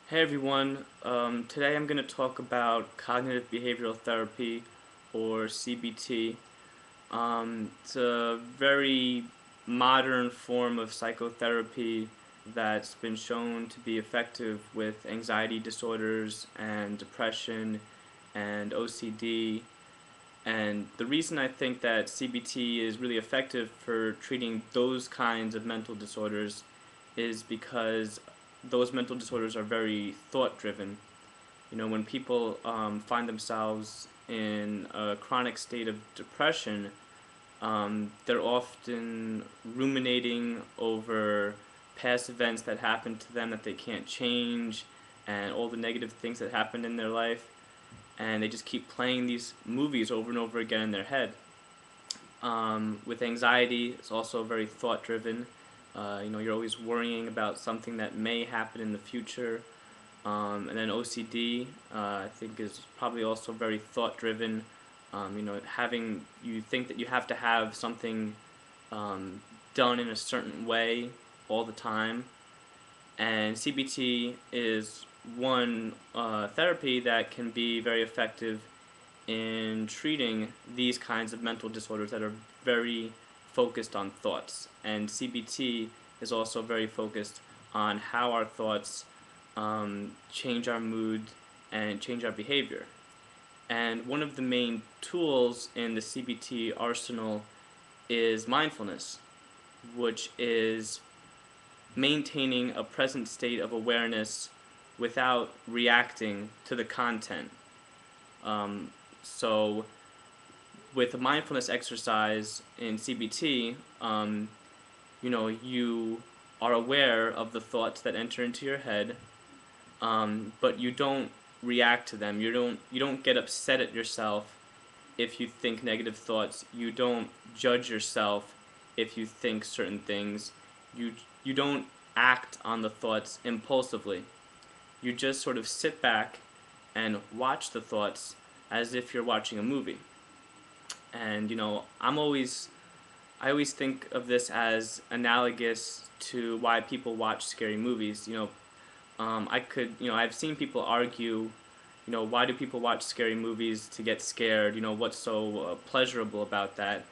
Hey everyone, today I'm going to talk about cognitive behavioral therapy or CBT. It's a very modern form of psychotherapy that's been shown to be effective with anxiety disorders and depression and OCD. And the reason I think that CBT is really effective for treating those kinds of mental disorders is because those mental disorders are very thought driven. When people find themselves in a chronic state of depression, they're often ruminating over past events that happened to them that they can't change and all the negative things that happened in their life. And they just keep playing these movies over and over again in their head. With anxiety, it's also very thought driven. You're always worrying about something that may happen in the future. And then OCD, I think, is probably also very thought driven. Having you think that you have to have something done in a certain way all the time. And CBT is one therapy that can be very effective in treating these kinds of mental disorders that are very focused on thoughts. And CBT is also very focused on how our thoughts change our mood and change our behavior. And one of the main tools in the CBT arsenal is mindfulness, which is maintaining a present state of awareness without reacting to the content. Um, so, with a mindfulness exercise in CBT, you are aware of the thoughts that enter into your head, but you don't react to them. You don't get upset at yourself if you think negative thoughts. You don't judge yourself if you think certain things. You don't act on the thoughts impulsively. You just sort of sit back and watch the thoughts as if you're watching a movie. And I always think of this as analogous to why people watch scary movies. I've seen people argue, why do people watch scary movies to get scared? What's so pleasurable about that?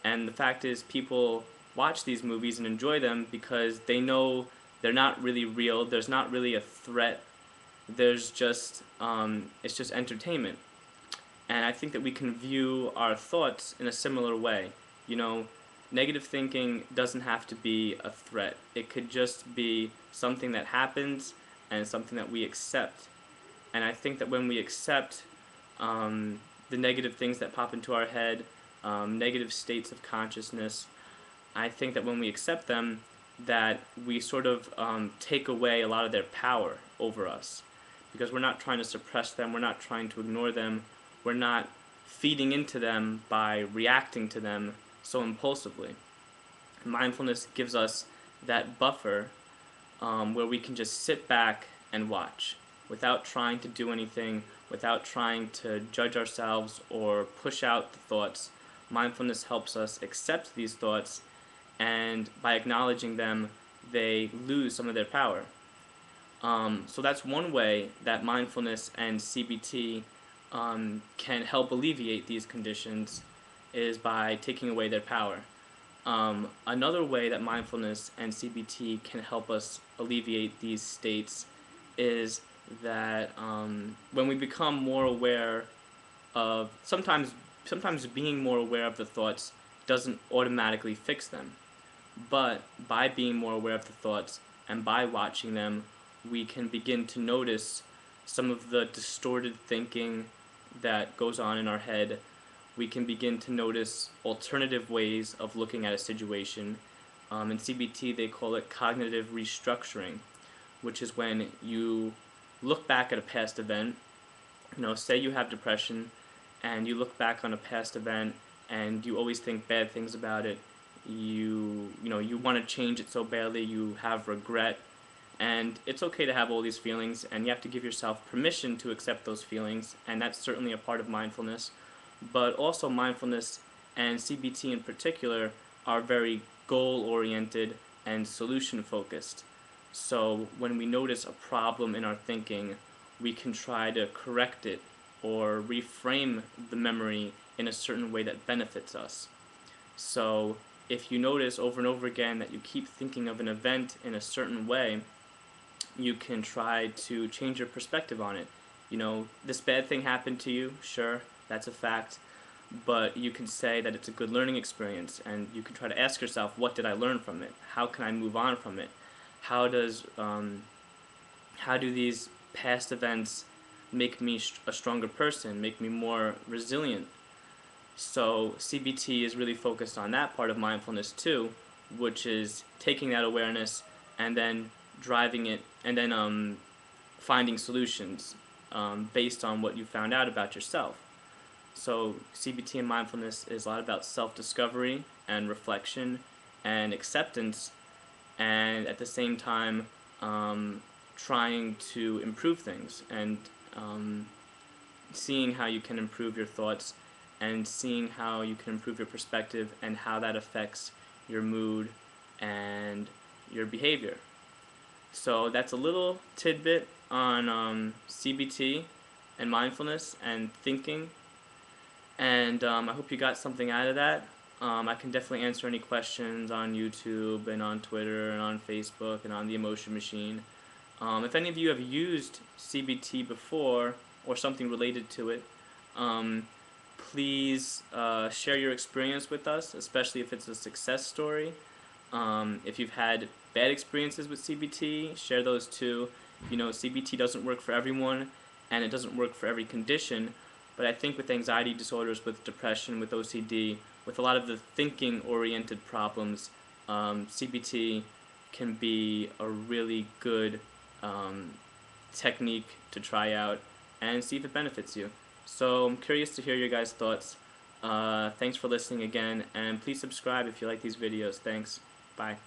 And the fact is, people watch these movies and enjoy them because they know they're not really real. There's not really a threat. It's just entertainment. And I think that we can view our thoughts in a similar way. You know, Negative thinking doesn't have to be a threat. It could just be something that happens and something that we accept. And I think that when we accept the negative things that pop into our head, negative states of consciousness, I think that when we accept them, that we sort of take away a lot of their power over us. Because we're not trying to suppress them, we're not trying to ignore them, we're not feeding into them by reacting to them so impulsively. Mindfulness gives us that buffer where we can just sit back and watch without trying to do anything, without trying to judge ourselves or push out the thoughts. Mindfulness helps us accept these thoughts, and by acknowledging them, they lose some of their power. So that's one way that mindfulness and CBT can help alleviate these conditions is by taking away their power. Another way that mindfulness and CBT can help us alleviate these states is that when we become more aware of sometimes being more aware of the thoughts doesn't automatically fix them, but by being more aware of the thoughts and by watching them, we can begin to notice some of the distorted thinking that goes on in our head. We can begin to notice alternative ways of looking at a situation. In CBT, they call it cognitive restructuring, which is when you look back at a past event. Say you have depression, and you look back on a past event, and you always think bad things about it. You want to change it so badly. You have regret, and it's okay to have all these feelings, and you have to give yourself permission to accept those feelings, and that's certainly a part of mindfulness. But also, mindfulness and CBT in particular are very goal oriented and solution focused. So when we notice a problem in our thinking, we can try to correct it or reframe the memory in a certain way that benefits us. So if you notice over and over again that you keep thinking of an event in a certain way, you can try to change your perspective on it. You know, this bad thing happened to you, sure, that's a fact, but you can say that it's a good learning experience, and you can try to ask yourself, what did I learn from it? How can I move on from it? How does how do these past events make me a stronger person, make me more resilient? So CBT is really focused on that part of mindfulness too, which is taking that awareness and then driving it, and then finding solutions based on what you found out about yourself. So CBT and mindfulness is a lot about self-discovery and reflection and acceptance, and at the same time trying to improve things and um, seeing how you can improve your thoughts and seeing how you can improve your perspective and how that affects your mood and your behavior. So that's a little tidbit on CBT and mindfulness and thinking, and I hope you got something out of that. I can definitely answer any questions on YouTube and on Twitter and on Facebook and on the Emotion Machine. If any of you have used CBT before or something related to it, um, please share your experience with us, especially if it's a success story. If you've had bad experiences with CBT, share those too. You know, CBT doesn't work for everyone, and it doesn't work for every condition, but I think with anxiety disorders, with depression, with OCD, with a lot of the thinking-oriented problems, CBT can be a really good um, technique to try out and see if it benefits you. So I'm curious to hear your guys' thoughts. Thanks for listening again, and please subscribe if you like these videos. Thanks. Bye.